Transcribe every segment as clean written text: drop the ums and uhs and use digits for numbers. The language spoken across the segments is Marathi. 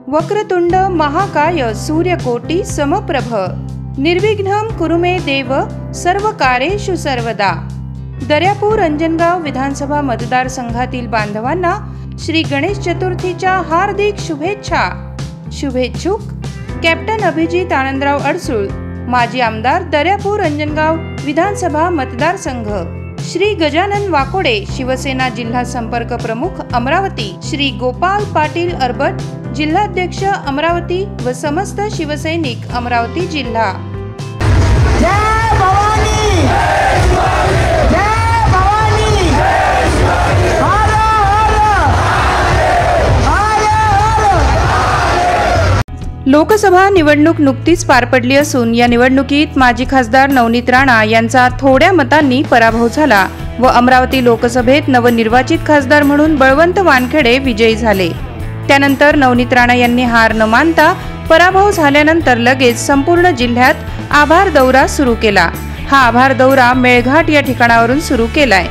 वक्रतुंड महाकाय सूर्यकोटि समप्रभ निर्विघ्नं कुरु मे देव सर्वकार्येषु सर्वदा। दर्यापूर अंजनगाव विधानसभा मतदारसंघातील बांधवांना श्री गणेश चतुर्थीच्या हार्दिक शुभेच्छा। शुभेच्छुक कॅप्टन अभिजित आनंदराव अडसूळ, माजी आमदार दर्यापूर अंजनगाव विधानसभा मतदारसंघ। श्री गजानन वाकोडे, शिवसेना जिल्हा संपर्क प्रमुख अमरावती। श्री गोपाल पाटील अरबट, जिल्हाध्यक्ष अमरावती व समस्त शिवसैनिक अमरावती जिल्हा। जय भवानी, जय भवानी, हर हर हर। लोकसभा निवडणूक नुकतीच पार पडली असून या निवडणुकीत माजी खासदार नवनीत राणा यांचा थोड्या मतांनी पराभव झाला व अमरावती लोकसभेत नवनिर्वाचित खासदार म्हणून बळवंत वानखेडे विजयी झाले। त्यानंतर नवनीत राणा यांनी हार न मानता पराभव झाल्यानंतर लगेच संपूर्ण जिल्ह्यात आभार दौरा सुरू केला। हा आभार दौरा मेळघाट या ठिकाणावरून सुरू केलाय।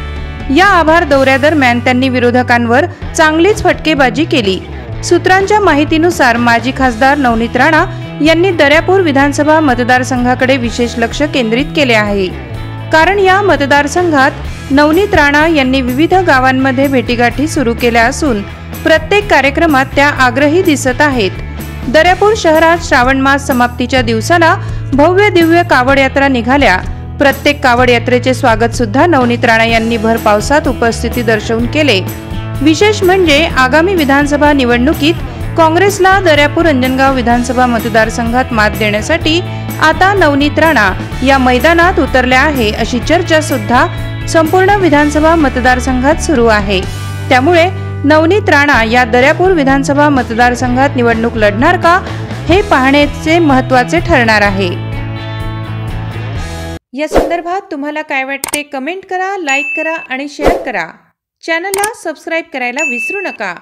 या आभार दौऱ्यादरम्यान त्यांनी विरोधकांवर चांगलीच फटकेबाजी केली। सूत्रांच्या माहितीनुसार माजी खासदार नवनीत राणा यांनी दर्यापूर विधानसभा मतदारसंघाकडे विशेष लक्ष केंद्रित केले आहे, कारण या मतदारसंघात नवनीत राणा यांनी विविध गावांमध्ये भेटीगाठी सुरू केल्या असून प्रत्येक कार्यक्रमात त्या आग्रही दिसत आहेत। दर्यापूर शहरात श्रावण मास समाप्तीच्या दिवसाला भव्य दिव्य कावड यात्रा निघाल्या। प्रत्येक कावड यात्रेचे स्वागत सुद्धा नवनीत राणा यांनी भर पावसात उपस्थिती दर्शवून केले। विशेष म्हणजे आगामी विधानसभा निवडणुकीत काँग्रेसला दर्यापूर अंजनगाव विधानसभा मतदारसंघात मात देण्यासाठी आता नवनीत राणा या मैदानात उतरल्या आहे अशी चर्चा सुद्धा संपूर्ण विधानसभा मतदारसंघात सुरू आहे। त्यामुळे नवनीत राणा या दर्यापूर विधानसभा मतदारसंघात निवडणूक लढणार का हे पाहण्याचे महत्त्वाचे ठरणार आहे। या संदर्भात तुम्हाला काय वाटते कमेंट करा, लाईक करा आणि शेअर करा। चॅनलला सबस्क्राइब करायला विसरू नका।